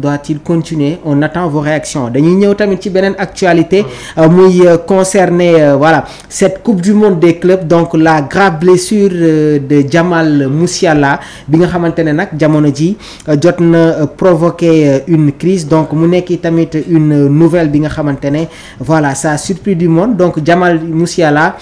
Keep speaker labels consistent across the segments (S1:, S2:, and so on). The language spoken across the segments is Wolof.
S1: doit-il continuer? On attend vos réactions. Dañuy ñëw tamit ci beneen actualité muy concerner voilà cette coupe du monde des clubs, donc la grave blessure de Jamal Musiala bi nga xamante ne nag jamono ji jot na provoquer une crise, donc mu nekk tamit une nouvelle bi nga xamante ne voilà ça a surpris du monde. Donc Jamal Musiala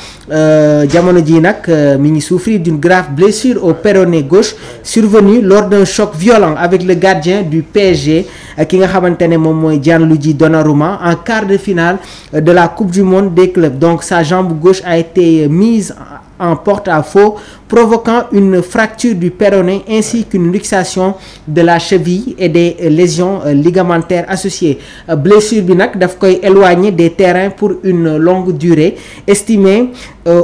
S1: jamono ji nag mi ngi souffrir d'une grave blessure au péroné gauche survenue lors d'un choc violent avec le gardien du PSG ki nga xamante ne moom mooy Gianluigi Donnarumma en quart de finale de la coupe du monde des clubs. Donc sa jambe gauche a été mise en porte-à-faux, provoquant une fracture du péroné ainsi qu'une luxation de la cheville et des lésions ligamentaires associées. Blessure bi nag daf koy éloigner des terrains pour une longue durée, estimée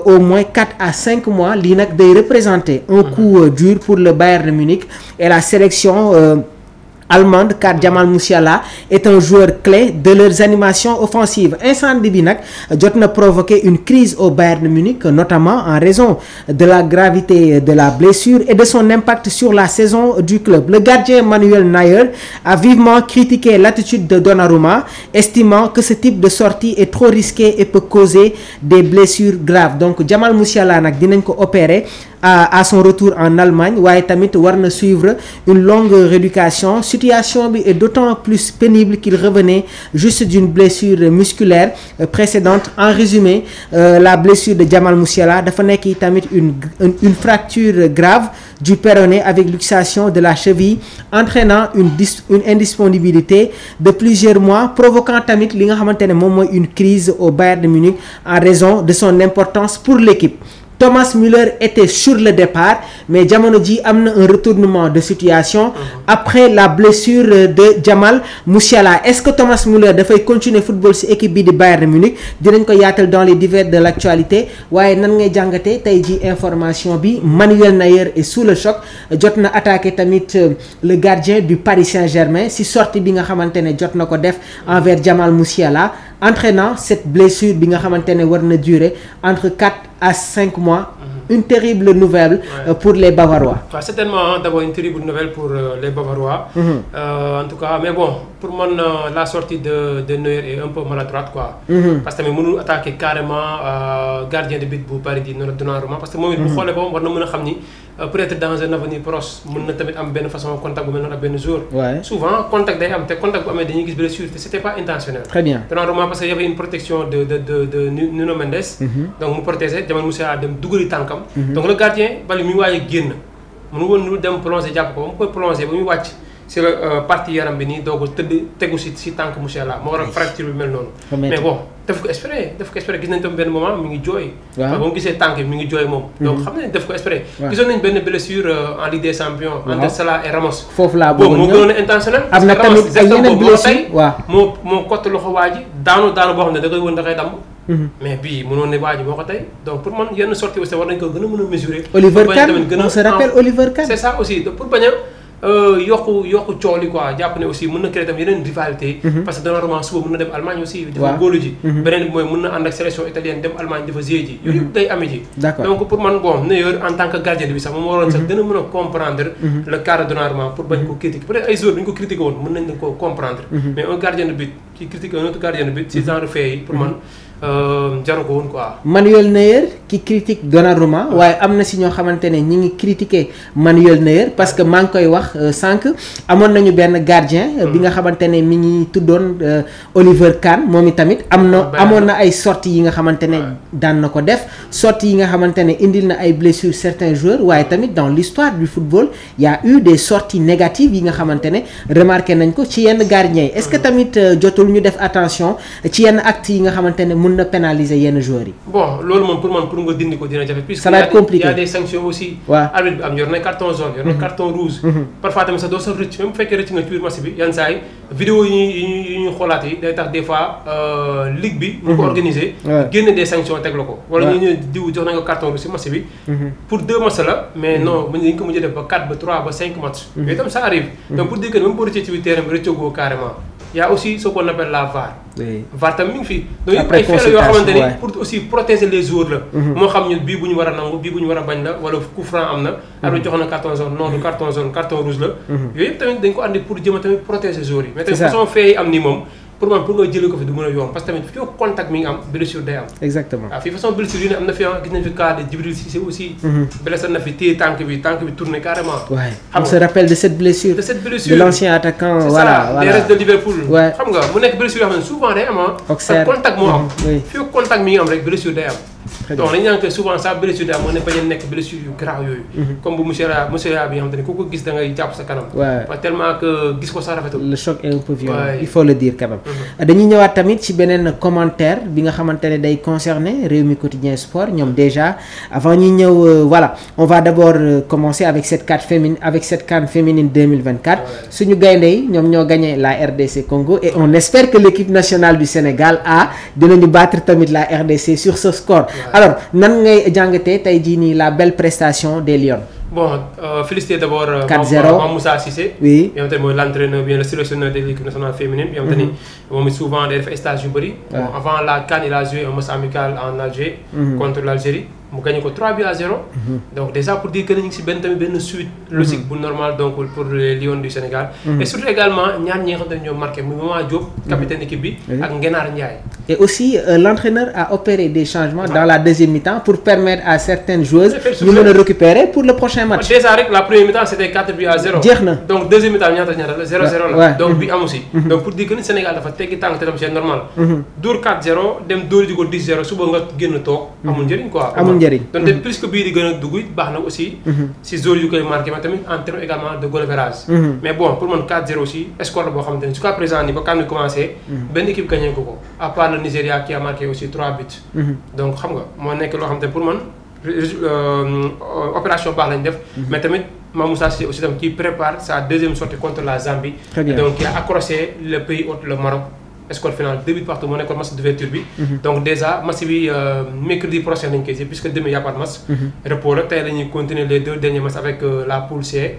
S1: au moins 4 à 5 mois. Lii nag day représenter un coup dur pour le Bayern de Munich et la sélection allemande, car Jamal Musiala est un joueur clé de leurs animations offensives. Incendie bi nag jot na provoquer une crise au Bayern de Munich, notamment en raison de la gravité de la blessure et de son impact sur la saison du club. Le gardien Manuel Neuer a vivement critiqué l'attitude de Donnarumma, estimant que ce type de sortie est trop risqué et peut causer des blessures graves. Donc Jamal Musiala nag dinañ ko opérer à son retour en Allemagne, waaye tamit war na suivre une longue rééducation. Situation bi est d'autant plus pénible qu'il revenait juste d'une blessure musculaire précédente. En résumé, la blessure de Jamal Musiala dafa nekk tamit une fracture grave du péroné avec luxation de la cheville, entraînant une indisponibilité de plusieurs mois, provoquant tamit li nga xamante ne moom mooy une crise au Bayern de Munich en raison de son importance pour l'équipe. Thomas Müller était sur le départ, mais jamono ji am na un retournement de situation après la blessure de Jamal Musiala. Est-ce que Thomas Müller dafay continuer football ci équipe bi di Bayern de Munich? Dinañ ko yaatal dans les divers de l'actualité. Waaye nan ngay jàngatee tey ji information bi Manuel Neuer est sous le choc, jot na attaqué tamit le gardien du Paris Saint-Germain ci sortie bi nga xamante ne jot na ko def envers Jamal Musiala, entraînant cette blessure bi nga xamante ne war na durer entre 4 à 5 mois. Une terrible nouvelle pour les Bavarois.
S2: Certainement, d'abord une terrible nouvelle pour les Bavarois. En tout cas, mais bon, pour moi, la sortie de Neuer est un peu maladroite, quoi. Parce que nous attaquer carrément gardien de but pour Paris Donnarumma. Parce que moi, je pense que peut-être dans un avenir proche, nous avons une façon de contact avec un jour. Souvent, contact avec des blessures, c'était pas intentionnel.
S1: Très bien.
S2: Donnarumma, parce qu'il y avait une protection de Nuno Mendes. Donc, nous protégeait, Jamal Musiala dem dugali tankam. Donc le gardien bali mi waye génn mënu woon lu dem plonger jàpp ko ba mu koy plonger ba muy wàcc si la partie yaram bi nii doog a tëdd tegu si tànk Musiala moo waral fracture bi mel noonu. Mais bon daf ko espérer gis nañ tam benn moment mi ngi jooy. ba mu gisee tànk bi mi ngi jooy moom. Donc xam nañ daf ko espérer. gisoon nañ benn blessure en Ligue des Champions. entre Salah et Ramos.
S1: foofu laa bëggoon ñëw
S2: moo gënoon a intentionnel.
S1: am na tamit ay yeneen blessure
S2: moo kott loxo waa ji daanu boo xam ne da koy wën da koy damm. Mais bii mënoon ne waa ji moo ko tey donc pour man yenn sortie aussi war nañ ko gën a mën a mesurer.
S1: Oliver Kahn on se rappelle Oliver Kahn.
S2: C'est ça aussi pour bañ a yokku coow li quoi jàpp ne aussi mën na créer tam yeneen rivalité. parce que Donnarumma suba mën na dem Allemagne aussi. dafa góolu ji. beneen bi mooy mën na ànd ak sélection italienne dem Allemagne dafa jouer ji. yooyu yëpp day amee ji. Donc pour man bon Neuer en tant que gardien bi sax moom waroon sax gën a mën a comprendre. le cas de Donnarumma pour bañ ko critiquer peut-être ay joueurs bu ñu ko critiquer woon mën nañ ko comprendre. Mais un gardien de but qui critique un autre gardien de but ci genre fait yi pour man. jaru ko woon quoi. Manuel
S1: Neuer qui critique Donnarumma waaye am na si ñoo xamante ne ñi ngi critiquer Manuel Neuer parce que maa ngi koy wax sànq amoon nañu benn gardien. bi nga xamante ne mi ngi tuddoon Oliver Kahn moom itamit amoon na ay sorties yi nga xamante ne daan na ko def sorties yi nga xamante ne indil na ay blessures certains joueurs waaye tamit dans l'histoire du football il y a eu des sorties négatives yi nga xamante ne remarqué nañ ko ci yenn gardiens yi. Est-ce que tamit jotul ñu def attention ci yenn actes yi nga xamante ne mën na pénaliser yenn joueurs yi.
S2: Bon loolu moom pour nga dindi ko dina jafe.
S1: ça va être compliqué
S2: il y a des sanctions aussi. arbitre bi am yor na carton jaune yor na carton rouge. parfois tamit sax doo sax rëcc même bu fekkee rëcc nga ci biir match bi yenn saa yi vidéo yi ñuy xoolaat yi day tax des fois ligue bi. ñu ko organiser. génne des sanctions teg la ko. wala ñu diw jox nañ ko carton rouge si match bi. pour 2 matchs la mais non mën nañu ko mujj def ba 4 ba 3 ba 5 matchs. yooyu itam ça arrive. donc pour dire que même boo rëccee ci biir terrain bi rëccagoo carrément. y a aussi ce qu'on appelle la VAR.
S1: oui
S2: VAR tam mi ngi fi. donc yëpp ay fait la yoo xamante ni pour aussi protéger les joueurs la. moo xam ñun bii bu ñu war a nangu bii bu ñu war a bañ la wala coup franc am na. alors jox na carton jaune non du carton jaune carton rouge la. yooyu yëpp tamit dañ ko andi pour jëm a tamit protéger joueurs yi. mais tamit façon fait yi am ni moom. pour man pour nga jëlee ko fi du mën a yomb parce que tamit fii contact mi ngi am blessure day am.
S1: exactement
S2: waaw fii façon blessure yu ne am na fi gis nañ fi cas de Djibril Cissé aussi. blessé na fi téye tànk bi tourné carrément.
S1: waaye on se rappelle de cette blessure.
S2: de
S1: l'ancien attaquant. voilà
S2: des restes de Liverpool.
S1: ouais
S2: xam nga mu nekk blessure yoo xam ne souvent day am
S1: Auxerre
S2: contact moo am. fii contact mi ngi am rek blessure day am. donc dañu naan que souvent ça blessure day am moo ne bañ a nekk blessure yu grave yooyu. comme bu monsieur Ra bi nga xam te ne ku ko gis da ngay jàpp sa kanam. waaw tellement que gis ko sa rafetul.
S1: le choc est un peu violent il faut le dire quand même. dañuy ñëwaat tamit ci beneen commentaire bi nga xamante ne day concerner Rewmi Quotidien Sport ñoom déjà avant ñuy ñëw voilà on va d'abord commencer avec cette CAN féminine 2024 suñu gaynde yi ñoom ñoo gagné la RDC Congo et on espère que l'équipe nationale du Sénégal dinañu battre tamit la RDC sur ce score. alors nan ngay jàngatee tey jii nii la belle prestation des Lions.
S2: bon féliciter d'abord
S1: 4-0
S2: Moussa Cissé.
S1: oui
S2: bi nga xamante ne mooy l'entraîneur bien le sélectionneur de l'équipe nationale féminine. bi nga xamante ni moom souvent day def stage yu bëri. avant la CAN il a joué un match amical en Algérie. contre l'Algérie mu gagné ko 3-0. donc déjà pour dire que ñu ngi si benn suite logique bu normal donc pour les Lions du Sénégal. et surtout également ñaar ñi nga xam ne ñoo marqué muy Maman Diop. capitaine équipe bi ak Ngenaar Ndiaye.
S1: et aussi l'entraîneur a opéré des changements dans la deuxième mi-temps pour permettre à certaines joueuses ñu mën a récupérer pour le prochain match.
S2: déjà rek la première mi-temps c'était 4-0.
S1: jeex na
S2: donc deuxième mi-temps ñaata la 0-0 la. donc bi amu si. donc pour dire que Sénégal dafa teggi tànk te tam c'est normal. dóor 4-0 dem dóor di ko 10-0 suba nga génn toog. amul njëriñ quoi.
S1: amul njëriñ.
S2: donc plus que bii di gën a dugg baax na aussi. si zone yu koy marqué mais tamit en terme également de goal average. mais bon pour man 4-0 aussi score la boo xamante ne jusqu'à présent ni ba quand commencé. benn équipe gagné ko à part le Nigeria qui a marqué aussi 3 buts. donc xam nga moo nekk loo xamante ne pour man opération baax lañ def. mais tamit Moussa Cissé aussi tam qui prépare sa deuxième sortie contre la Zambie. donc il a accroché le pays hôte le Maroc. score final 2 buts partout moo nekkoon match d'ouverture bi. donc déjà match bi mercredi prochain nañ koy jouer puisque demain y a pas de match. repos la tey la ñuy continuer les 2 derniers matchs avec la poule C.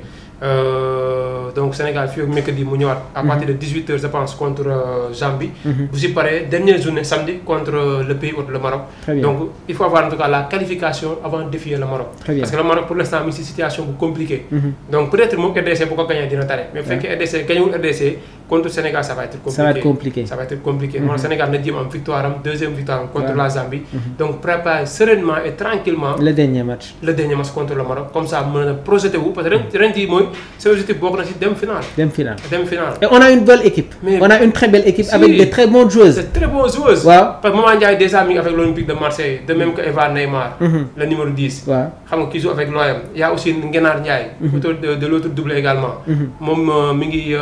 S2: donc Sénégal fii ak mercredi mu ñëwaat. à partir de 18h je pense contre Zambie. bu si paree dernière journée samedi contre le pays hôte le Maroc. donc il faut avoir en tout cas la qualification avant de défier le Maroc. parce que le Maroc pour l'instant mi ngi si situation bu compliquée. donc peut-être moom RDC bu ko gagné dina tare. mais bu fekkee RDC gagnewul RDC contre Sénégal ça va être compliqué. ça va être compliqué. moo Sénégal na jéem am victoire am deuxième victoire contre la Zambie. donc préparer sereinement et tranquillement
S1: le dernier match
S2: contre le Maroc comme ça mën na projeté wu parce que ren jii mooy c'est objectif bokk na si dem final. et
S1: on a une belle équipe. on a une très belle équipe avec de très bonnes joueuses.
S2: de très bonnes joueuses. waaw parce que Maman Ndiaye déjà mi ngi avec l'Olympique de Marseille de même que Eva Neymar. le numéro 10. waaw xam nga qui joue avec l'OM. Il y a aussi Ngenaar Ndiaye. auteur de l'autre doublé également. moom mi ngi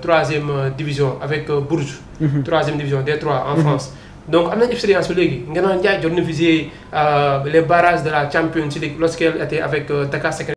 S2: 3e division avec Bourges. 3e division D3 en France. donc am nañu expérience bi léegi Ngenaar Ndiaye jot na visé les barrages de la Champions League lorsqu'elle était avec Dakar